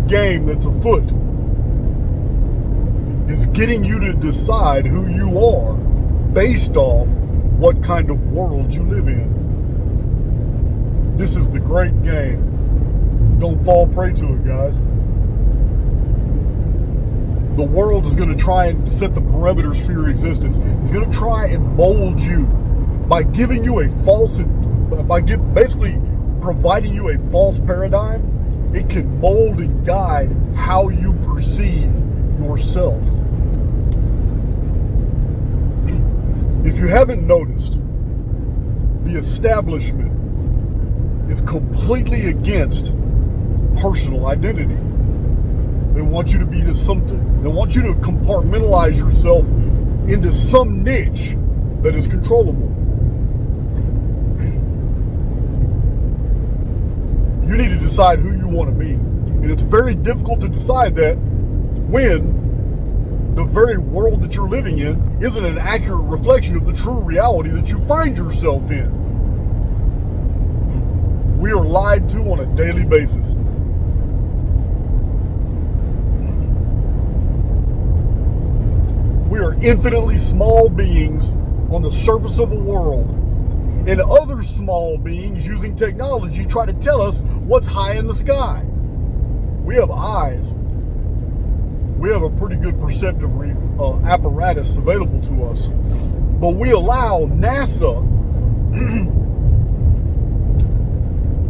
game that's afoot is getting you to decide who you are based off what kind of world you live in. This is the great game. Don't fall prey to it, guys. The world is going to try and set the parameters for your existence. It's going to try and mold you by giving you a false, basically providing you a false paradigm. It can mold and guide how you perceive yourself. If you haven't noticed, the establishment is completely against personal identity. They want you to be something. They want you to compartmentalize yourself into some niche that is controllable. You need to decide who you want to be. And it's very difficult to decide that when the very world that you're living in isn't an accurate reflection of the true reality that you find yourself in. We are lied to on a daily basis. We are infinitely small beings on the surface of a world, and other small beings using technology try to tell us what's high in the sky. We have eyes. We have a pretty good perceptive apparatus available to us, but we allow NASA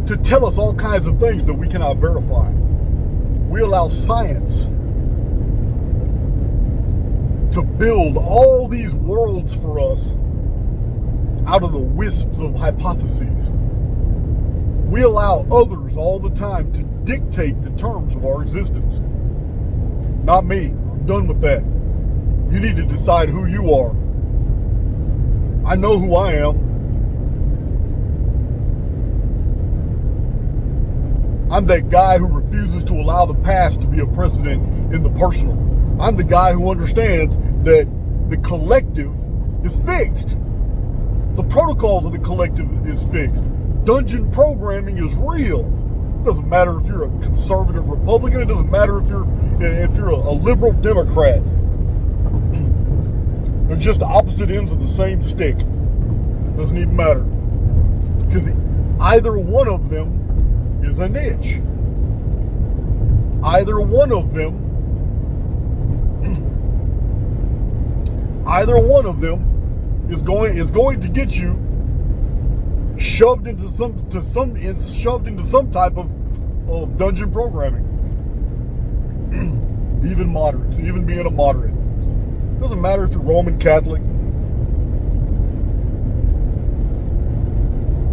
to tell us all kinds of things that we cannot verify. We allow science to build all these worlds for us out of the wisps of hypotheses. We allow others all the time to dictate the terms of our existence. Not me. I'm done with that. You need to decide who you are. I know who I am. I'm that guy who refuses to allow the past to be a precedent in the personal. I'm the guy who understands that the collective is fixed. The protocols of the collective is fixed. Dungeon programming is real. It doesn't matter if you're a conservative Republican. It doesn't matter if you're a liberal Democrat. They're just opposite ends of the same stick. Doesn't even matter. Because either one of them is a niche. Either one of them is going to get you shoved into some type of dungeon programming. Even moderates, even being a moderate. Doesn't matter if you're Roman Catholic.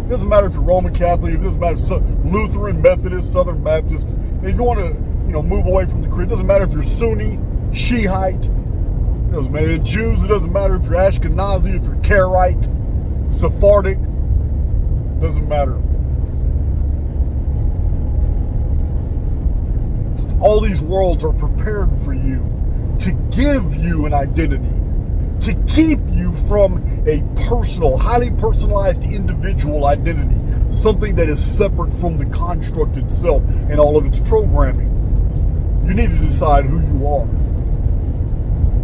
It doesn't matter if you're Roman Catholic. It doesn't matter if you're Lutheran, Methodist, Southern Baptist. If you want to, move away from the creed, it doesn't matter if you're Sunni, Shiite. It doesn't matter if you're Jews. It doesn't matter if you're Ashkenazi, if you're Karaite, Sephardic. It doesn't matter. All these worlds are prepared for you to give you an identity, to keep you from a personal, highly personalized individual identity, something that is separate from the construct itself and all of its programming. You need to decide who you are.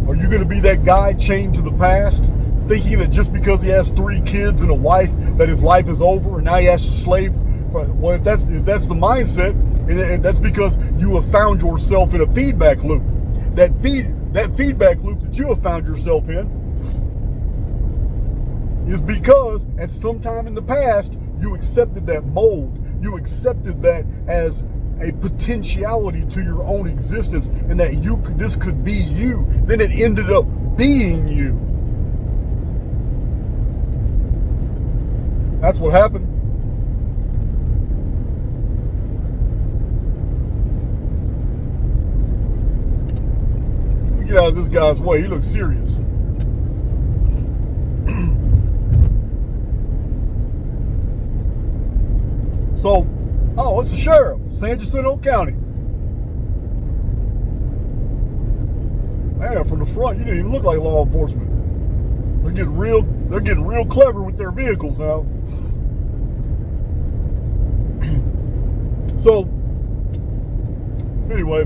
Are you going to be that guy chained to the past, thinking that just because he has 3 kids and a wife that his life is over and now he has to slave? Well, if that's the mindset, and that's because you have found yourself in a feedback loop. That feedback loop that you have found yourself in is because at some time in the past you accepted that mold. You accepted that as a potentiality to your own existence, and that this could be you. Then it ended up being you. That's what happened. Get out of this guy's way. He looks serious. So, it's the sheriff, San Jacinto County. Man, from the front, you didn't even look like law enforcement. They're getting real clever with their vehicles now. So, Anyway,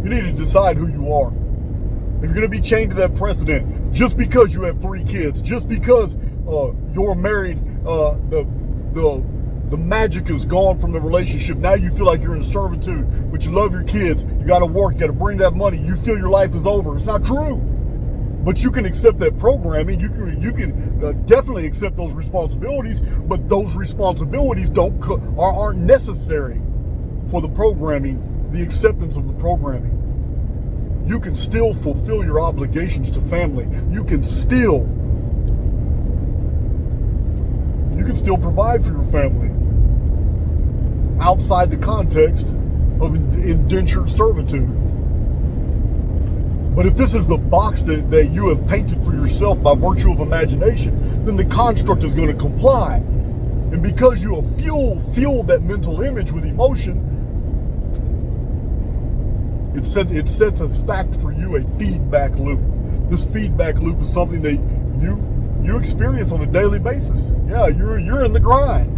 you need to decide who you are. If you're going to be chained to that precedent, just because you have 3 kids, just because you're married, the magic is gone from the relationship. Now you feel like you're in servitude, but you love your kids. You got to work. You got to bring that money. You feel your life is over. It's not true. But you can accept that programming. You can definitely accept those responsibilities. But those responsibilities aren't necessary for the programming, the acceptance of the programming. You can still fulfill your obligations to family. You can still provide for your family outside the context of indentured servitude. But if this is the box that you have painted for yourself by virtue of imagination, then the construct is going to comply. And because you have fueled that mental image with emotion, it sets as fact for you a feedback loop. This feedback loop is something that you experience on a daily basis. Yeah, you're in the grind.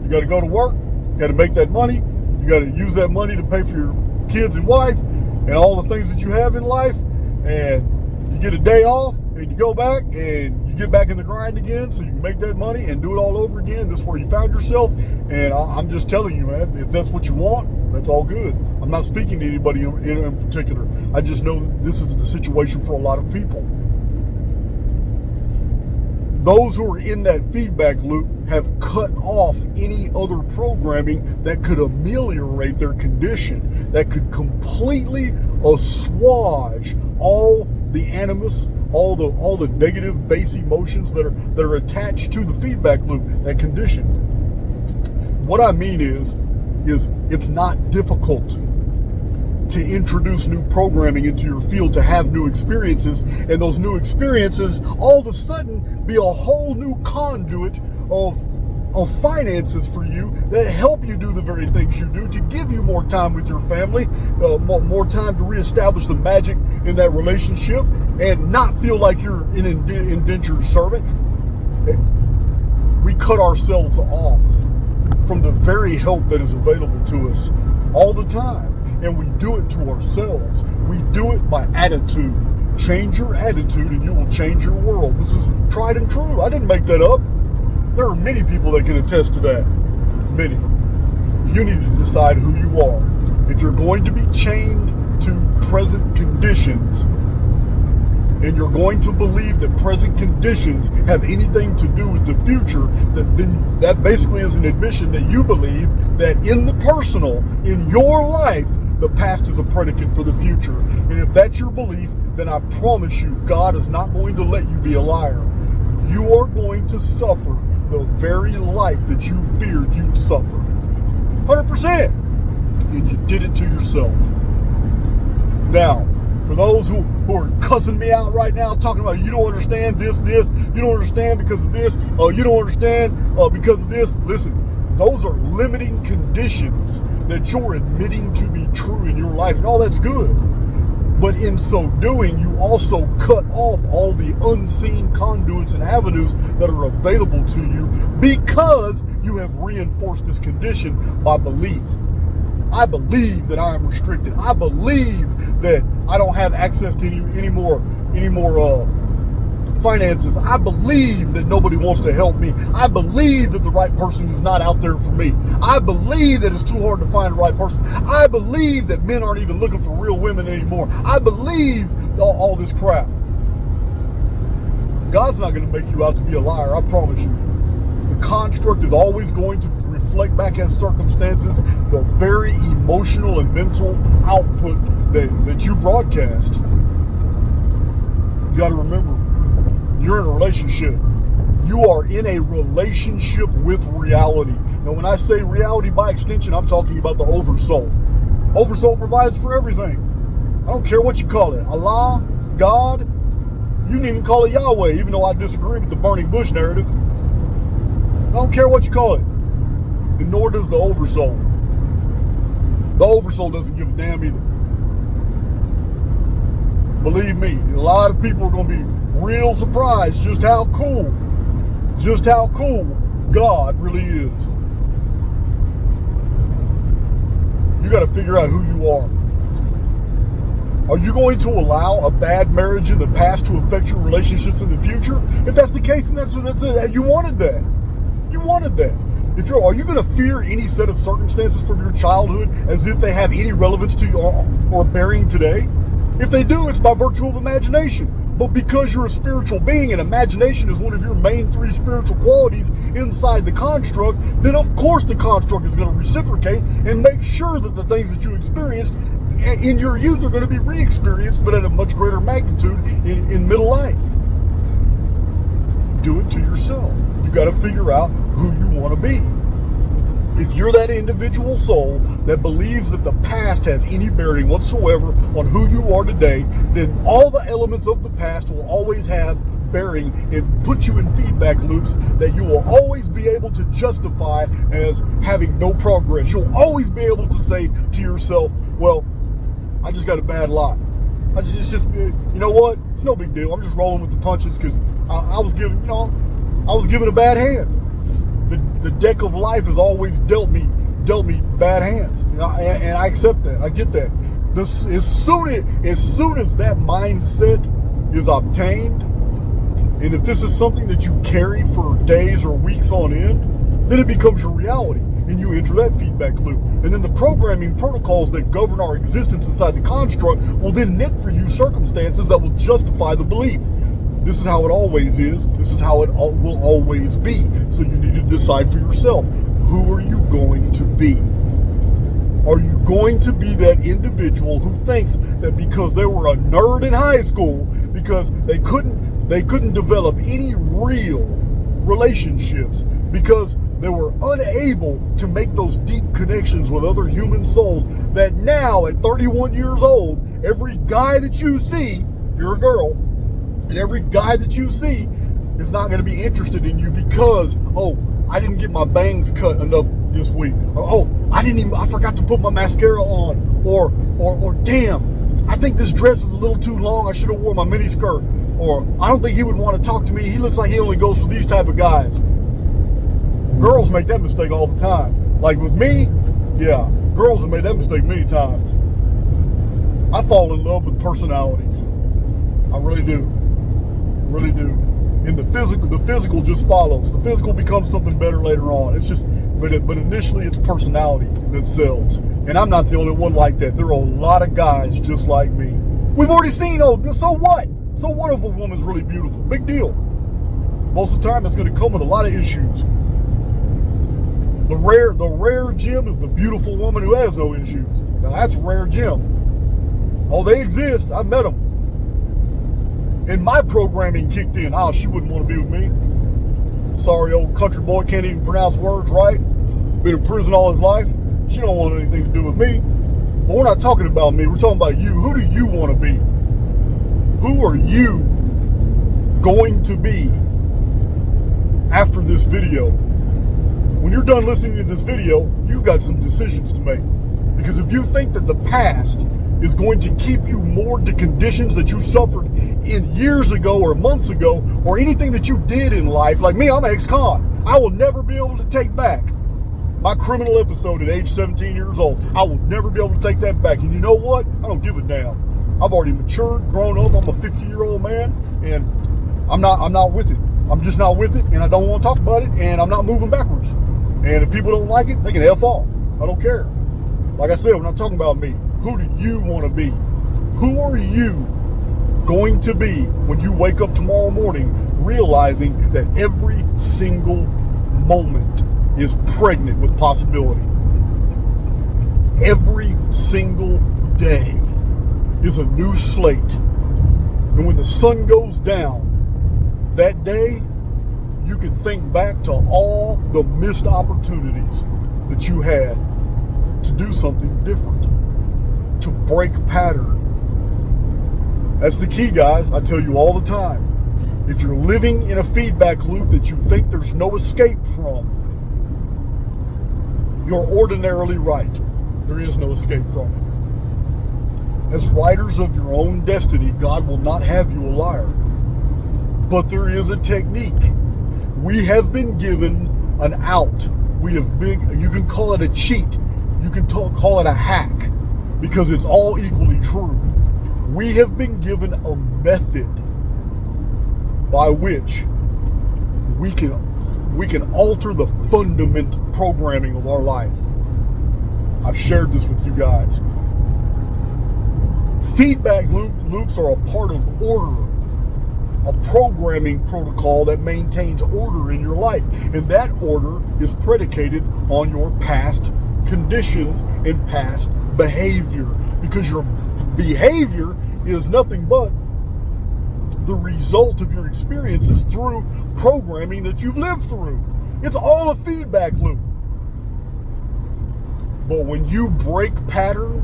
You got to go to work. You got to make that money. You got to use that money to pay for your kids and wife and all the things that you have in life. And you get a day off and you go back and you get back in the grind again so you can make that money and do it all over again. This is where you found yourself. And I'm just telling you, man, if that's what you want, that's all good. I'm not speaking to anybody in particular. I just know that this is the situation for a lot of people. Those who are in that feedback loop have cut off any other programming that could ameliorate their condition, that could completely assuage all the animus, all the negative base emotions that are attached to the feedback loop, that condition. What I mean is it's not difficult to introduce new programming into your field, to have new experiences, and those new experiences all of a sudden be a whole new conduit of finances for you that help you do the very things you do, to give you more time with your family, more time to reestablish the magic in that relationship and not feel like you're an indentured servant. We cut ourselves off from the very help that is available to us all the time. And we do it to ourselves. We do it by attitude. Change your attitude and you will change your world. This is tried and true. I didn't make that up. There are many people that can attest to that. Many. You need to decide who you are. If you're going to be chained to present conditions, and you're going to believe that present conditions have anything to do with the future, then that basically is an admission that you believe that in the personal, in your life, the past is a predicate for the future. And if that's your belief, then I promise you, God is not going to let you be a liar. You are going to suffer the very life that you feared you'd suffer. 100%. And you did it to yourself. Now, for those who are cussing me out right now, talking about you don't understand this, you don't understand because of this, you don't understand because of this, listen, those are limiting conditions that you're admitting to be true in your life, and all that's good. But in so doing, you also cut off all the unseen conduits and avenues that are available to you because you have reinforced this condition by belief. I believe that I am restricted. I believe that I don't have access to any more finances. I believe that nobody wants to help me. I believe that the right person is not out there for me. I believe that it's too hard to find the right person. I believe that men aren't even looking for real women anymore. I believe all this crap. God's not going to make you out to be a liar, I promise you. The construct is always going to reflect back as circumstances the very emotional and mental output that you broadcast. You got to remember, you're in a relationship. You are in a relationship with reality. Now, when I say reality, by extension, I'm talking about the oversoul. Oversoul provides for everything. I don't care what you call it. Allah, God, you can even call it Yahweh, even though I disagree with the burning bush narrative. I don't care what you call it. And nor does the oversoul. The oversoul doesn't give a damn either. Believe me, a lot of people are going to be real surprised just how cool God really is. You got to figure out who you are. Are you going to allow a bad marriage in the past to affect your relationships in the future? If that's the case, then that's it. You wanted that. You wanted that. Are you going to fear any set of circumstances from your childhood as if they have any relevance to you or bearing today? If they do, it's by virtue of imagination. But because you're a spiritual being and imagination is one of your main 3 spiritual qualities inside the construct, then of course the construct is going to reciprocate and make sure that the things that you experienced in your youth are going to be re-experienced, but at a much greater magnitude in middle life. Do it to yourself. You got to figure out who you want to be. If you're that individual soul that believes that the past has any bearing whatsoever on who you are today, then all the elements of the past will always have bearing and put you in feedback loops that you will always be able to justify as having no progress. You'll always be able to say to yourself, well, I just got a bad lot. It's just, you know what? It's no big deal. I'm just rolling with the punches because I was given a bad hand. The deck of life has always dealt me bad hands, and I accept that. I get that. As soon as that mindset is obtained, and if this is something that you carry for days or weeks on end, then it becomes your reality, and you enter that feedback loop. And then the programming protocols that govern our existence inside the construct will then knit for you circumstances that will justify the belief. This is how it always is. This is how it will always be. So you need to decide for yourself, who are you going to be? Are you going to be that individual who thinks that because they were a nerd in high school, because they couldn't develop any real relationships, because they were unable to make those deep connections with other human souls, that now at 31 years old, every guy that you see, you're a girl, and every guy that you see is not going to be interested in you because, oh, I didn't get my bangs cut enough this week. Or, oh, I forgot to put my mascara on. Or damn, I think this dress is a little too long. I should have worn my mini skirt. Or I don't think he would want to talk to me. He looks like he only goes for these type of guys. Girls make that mistake all the time. Like with me, yeah, girls have made that mistake many times. I fall in love with personalities. I really do. Really do. And the physical just follows. The physical becomes something better later on. It's just, but initially it's personality that sells. And I'm not the only one like that. There are a lot of guys just like me. We've already seen, so what? So what if a woman's really beautiful? Big deal. Most of the time it's going to come with a lot of issues. The rare gem is the beautiful woman who has no issues. Now that's a rare gem. Oh, they exist. I've met them. And my programming kicked in. Oh, she wouldn't want to be with me. Sorry, old country boy can't even pronounce words right. Been in prison all his life. She don't want anything to do with me. But we're not talking about me. We're talking about you. Who do you want to be? Who are you going to be after this video? When you're done listening to this video, you've got some decisions to make. Because if you think that the past is going to keep you moored to conditions that you suffered in years ago or months ago, or anything that you did in life, like me, I'm an ex-con. I will never be able to take back my criminal episode at age 17 years old. I will never be able to take that back. And you know what? I don't give a damn. I've already matured, grown up. I'm a 50-year-old man, and I'm not with it. I'm just not with it, and I don't want to talk about it, and I'm not moving backwards. And if people don't like it, they can F off. I don't care. Like I said, we're not talking about me. Who do you want to be? Who are you going to be when you wake up tomorrow morning realizing that every single moment is pregnant with possibility? Every single day is a new slate. And when the sun goes down that day, you can think back to all the missed opportunities that you had to do something different, to break pattern. That's the key, guys. I tell you all the time. If you're living in a feedback loop that you think there's no escape from, you're ordinarily right. There is no escape from it. As writers of your own destiny, God will not have you a liar. But there is a technique. We have been given an out. You can call it a cheat. You can call it a hack, because it's all equally true. We have been given a method by which we can alter the fundament programming of our life. I've shared this with you guys. Feedback loops are a part of order, a programming protocol that maintains order in your life. And that order is predicated on your past conditions and past behavior, because your behavior is nothing but the result of your experiences through programming that you've lived through. It's all a feedback loop. But when you break pattern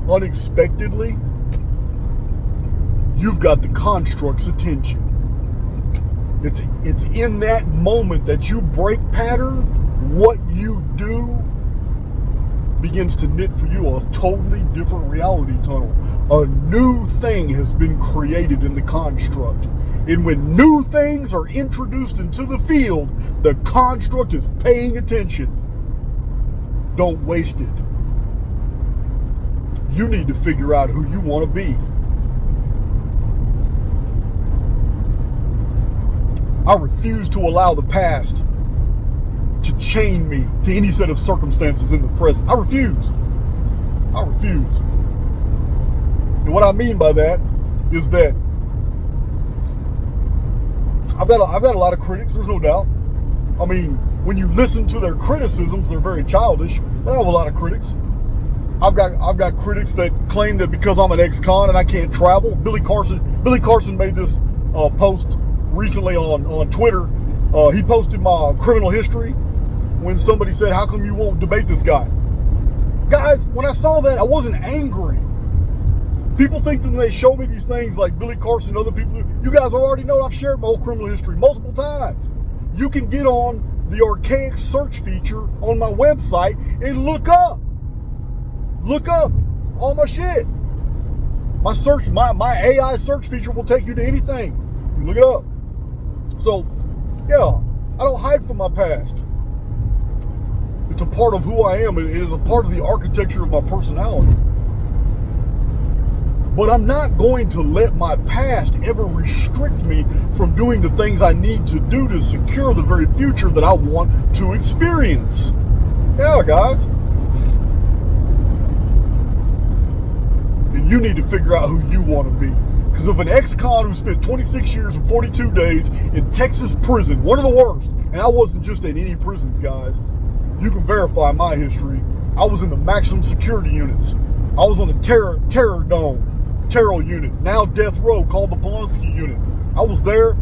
unexpectedly, you've got the construct's attention. It's in that moment that you break pattern, what you do begins to knit for you a totally different reality tunnel. A new thing has been created in the construct. And when new things are introduced into the field, the construct is paying attention. Don't waste it. You need to figure out who you want to be. I refuse to allow the past to chain me to any set of circumstances in the present. I refuse. And what I mean by that is that I've got a lot of critics, there's no doubt. I mean, when you listen to their criticisms, they're very childish, but I have a lot of critics. I've got critics that claim that because I'm an ex-con and I can't travel. Billy Carson made this post recently on Twitter. He posted my criminal history when somebody said, "How come you won't debate this guy?" Guys, when I saw that, I wasn't angry. People think that they show me these things like Billy Carson and other people do. You guys already know I've shared my whole criminal history multiple times. You can get on the archaic search feature on my website and look up all my shit. My AI search feature will take you to anything. You look it up. So, yeah, I don't hide from my past. It's a part of who I am. It is a part of the architecture of my personality. But I'm not going to let my past ever restrict me from doing the things I need to do to secure the very future that I want to experience. Yeah, guys. And you need to figure out who you want to be. Because of an ex-con who spent 26 years and 42 days in Texas prison, one of the worst, and I wasn't just in any prisons, guys. You can verify my history. I was in the maximum security units. I was on the terror unit, now death row, called the Polonsky unit. I was there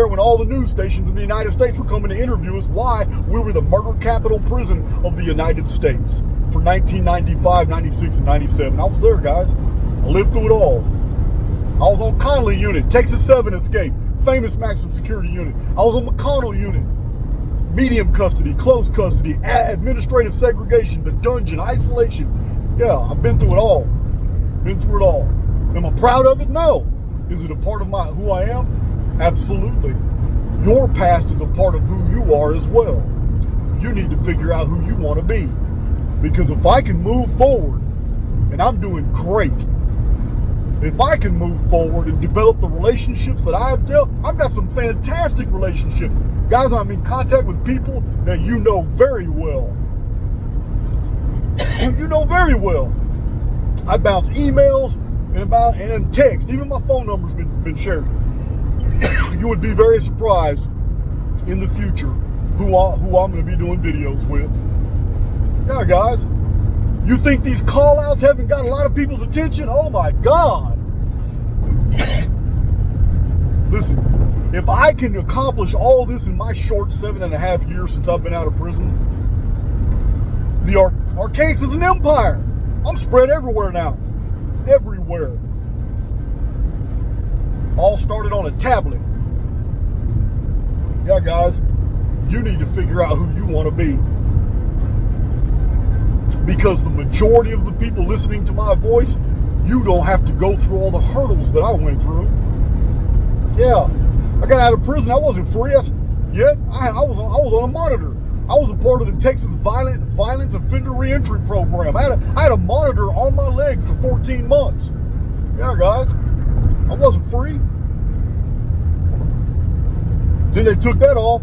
when all the news stations in the United States were coming to interview us why we were the murder capital prison of the United States for 1995, 96, and 97. I was there, guys. I lived through it all. I was on Connolly unit, Texas 7 escape, famous maximum security unit. I was on McConnell unit, medium custody, close custody, administrative segregation, the dungeon, isolation. Yeah, I've been through it all. Am I proud of it? No. Is it a part of who I am? Absolutely. Your past is a part of who you are as well. You need to figure out who you want to be. Because if I can move forward, and I'm doing great, if I can move forward and develop the relationships that I've got some fantastic relationships. Guys, I'm in contact with people that you know very well. You know very well. I bounce emails and text. Even my phone number's been shared. You would be very surprised in the future who I'm going to be doing videos with. Yeah, guys. You think these call-outs haven't got a lot of people's attention? Oh my God. Listen, if I can accomplish all this in my short 7.5 years since I've been out of prison, the Archaics is an empire. I'm spread everywhere now. Everywhere. All started on a tablet. Yeah, guys, you need to figure out who you want to be. Because the majority of the people listening to my voice, you don't have to go through all the hurdles that I went through. Yeah, I got out of prison. I wasn't free yet. I was on a monitor. I was a part of the Texas Violent Offender Reentry Program. I had a monitor on my leg for 14 months. Yeah, guys, I wasn't free. Then they took that off.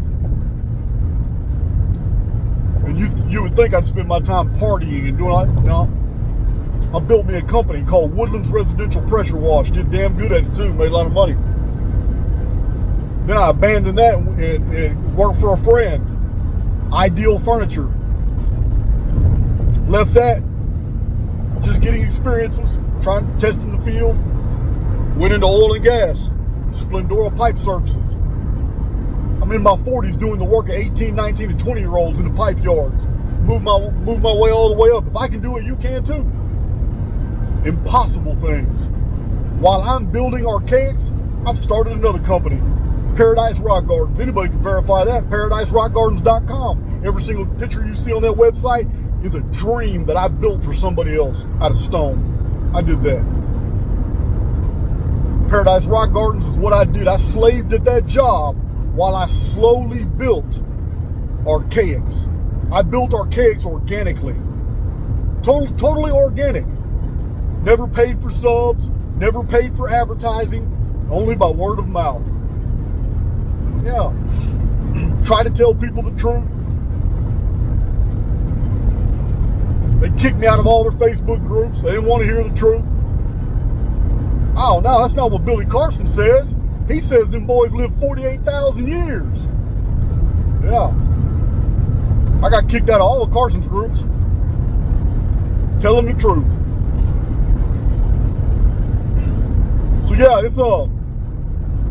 And you would think I'd spend my time partying and doing all that. No. I built me a company called Woodlands Residential Pressure Wash. Did damn good at it too. Made a lot of money. Then I abandoned that and worked for a friend. Ideal Furniture. Left that. Just getting experiences. Testing the field. Went into oil and gas. Splendora Pipe Services. I'm in my 40s doing the work of 18, 19, and 20-year-olds in the pipe yards. Move my way all the way up. If I can do it, you can too. Impossible things. While I'm building archaics, I've started another company, Paradise Rock Gardens. Anybody can verify that. ParadiseRockGardens.com. Every single picture you see on that website is a dream that I built for somebody else out of stone. I did that. Paradise Rock Gardens is what I did. I slaved at that job while I slowly built archaics. I built archaics organically. Totally organic. Never paid for subs, never paid for advertising, only by word of mouth. Yeah. Try to tell people the truth. They kicked me out of all their Facebook groups. They didn't want to hear the truth. Oh, no, that's not what Billy Carson says. He says them boys live 48,000 years. Yeah. I got kicked out of all the Carson's groups. Tell them the truth. So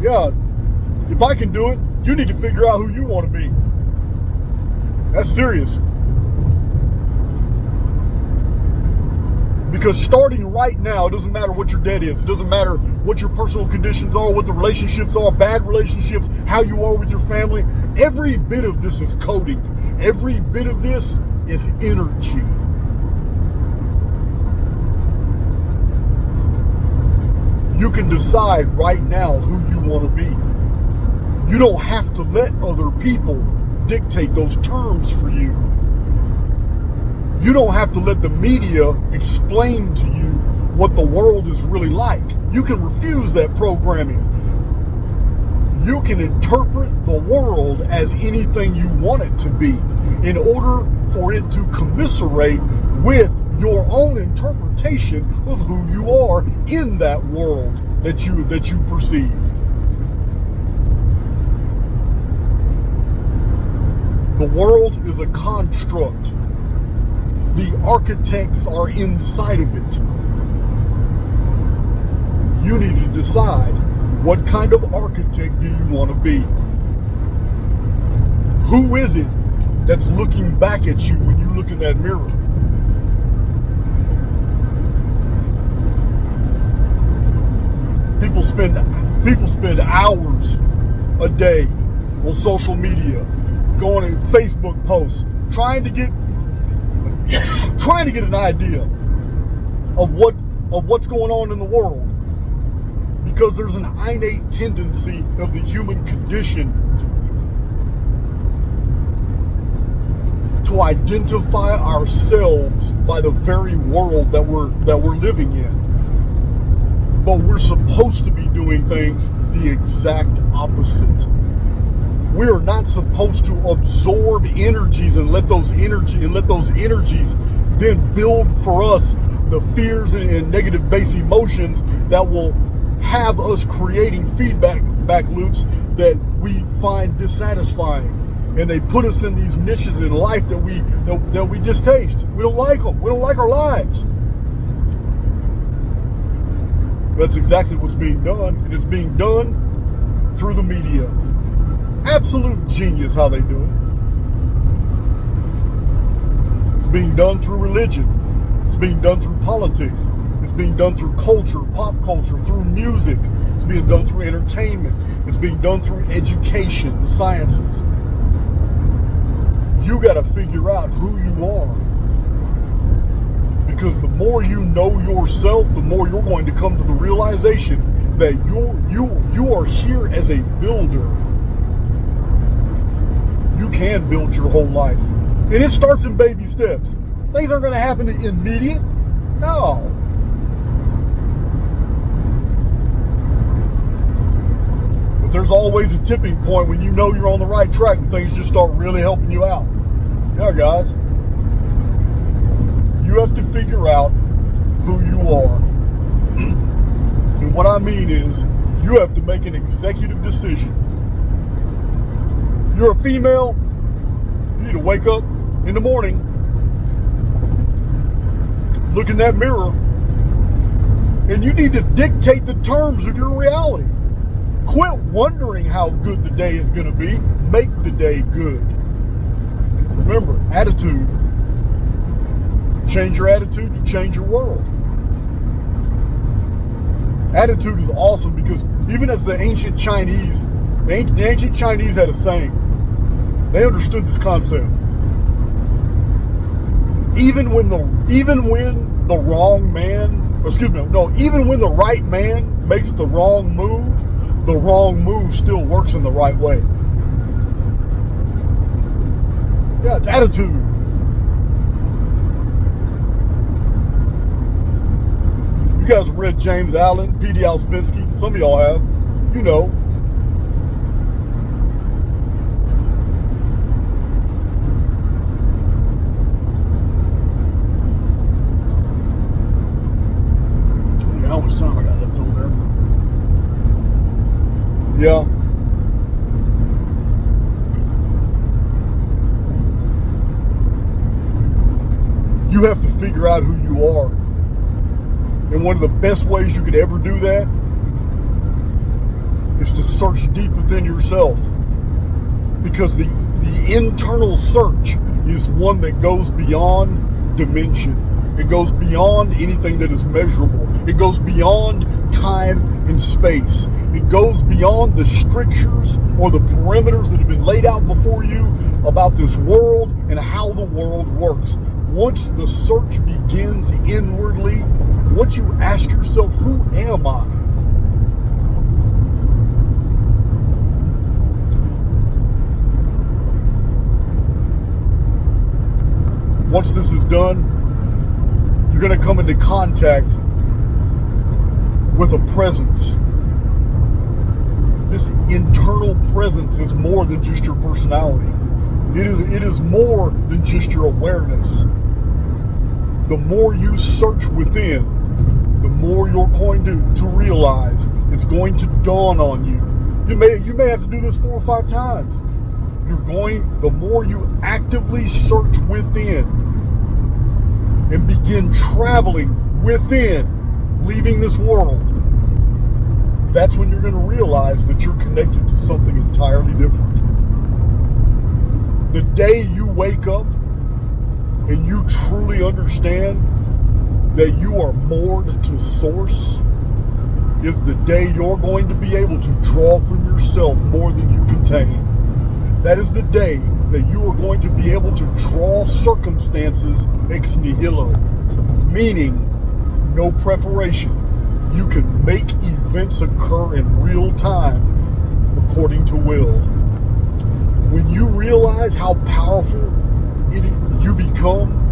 yeah, if I can do it, you need to figure out who you want to be. That's serious. Because starting right now, it doesn't matter what your debt is. It doesn't matter what your personal conditions are, what the relationships are, bad relationships, how you are with your family. Every bit of this is coding. Every bit of this is energy. You can decide right now who you want to be. You don't have to let other people dictate those terms for you. You don't have to let the media explain to you what the world is really like. You can refuse that programming. You can interpret the world as anything you want it to be in order for it to commiserate with your own interpretation of who you are in that world that you perceive. The world is a construct. The architects are inside of it. You need to decide, what kind of architect do you want to be? Who is it that's looking back at you when you look in that mirror? People spend hours a day on social media, going to Facebook posts, trying to get an idea of what's going on in the world, because there's an innate tendency of the human condition to identify ourselves by the very world that we're living in. But we're supposed to be doing things the exact opposite. We are not supposed to absorb energies and let those energies then build for us the fears and negative base emotions that will have us creating feedback loops that we find dissatisfying. And they put us in these niches in life that we distaste. We don't like them. We don't like our lives. That's exactly what's being done, and it's being done through the media. Absolute genius how they do it. It's being done through religion. It's being done through politics. It's being done through culture, pop culture, through music. It's being done through entertainment. It's being done through education, the sciences. You got to figure out who you are. Because the more you know yourself, the more you're going to come to the realization that you are here as a builder. you can build your whole life. And it starts in baby steps. Things aren't going to happen immediate. No. But there's always a tipping point when you know you're on the right track and things just start really helping you out. Yeah, guys. You have to figure out who you are. And what I mean is, you have to make an executive decision. You're a female, you need to wake up in the morning, look in that mirror, and you need to dictate the terms of your reality. Quit wondering how good the day is going to be. Make the day good. Remember, attitude. Change your attitude, you change your world. Attitude is awesome because even as the ancient Chinese had a saying. They understood this concept. Even when the right man makes the wrong move still works in the right way. Yeah, it's attitude. You guys have read James Allen, P.D. Ouspensky. Some of y'all have. You know. How much time I got left on there? Yeah. You have to figure out who you are. And one of the best ways you could ever do that is to search deep within yourself. Because the internal search is one that goes beyond dimension. It goes beyond anything that is measurable. It goes beyond time and space. It goes beyond the strictures or the perimeters that have been laid out before you about this world and how the world works. Once the search begins inwardly, once you ask yourself, who am I? Once this is done, you're going to come into contact with a presence. This internal presence is more than just your personality. It is more than just your awareness. The more you search within, the more you're going to realize it's going to dawn on you. You may have to do this 4 or 5 times. The more you actively search within and begin traveling within, leaving this world, that's when you're going to realize that you're connected to something entirely different. The day you wake up and you truly understand that you are moored to source is the day you're going to be able to draw from yourself more than you contain. That is the day that you are going to be able to draw circumstances ex nihilo, meaning no preparation. You can make events occur in real time according to will. When you realize how powerful you become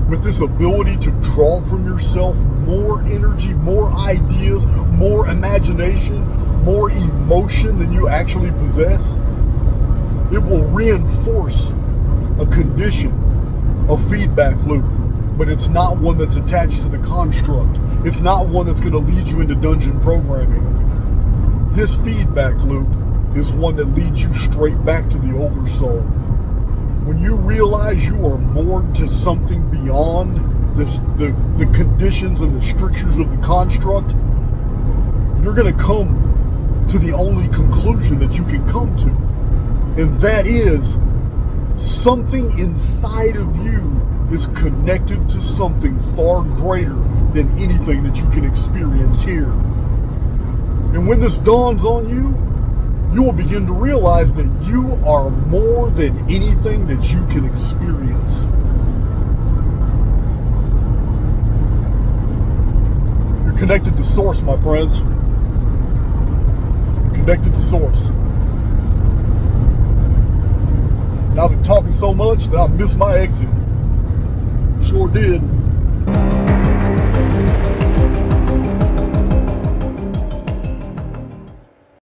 with this ability to draw from yourself more energy, more ideas, more imagination, more emotion than you actually possess, it will reinforce a condition, a feedback loop, but it's not one that's attached to the construct. It's not one that's going to lead you into dungeon programming. This feedback loop is one that leads you straight back to the oversoul. When you realize you are moored to something beyond the conditions and the strictures of the construct, you're going to come to the only conclusion that you can come to. And that is, something inside of you is connected to something far greater than anything that you can experience here. And when this dawns on you, you will begin to realize that you are more than anything that you can experience. You're connected to Source, my friends. You're connected to Source. And I've been talking so much that I missed my exit. Sure did.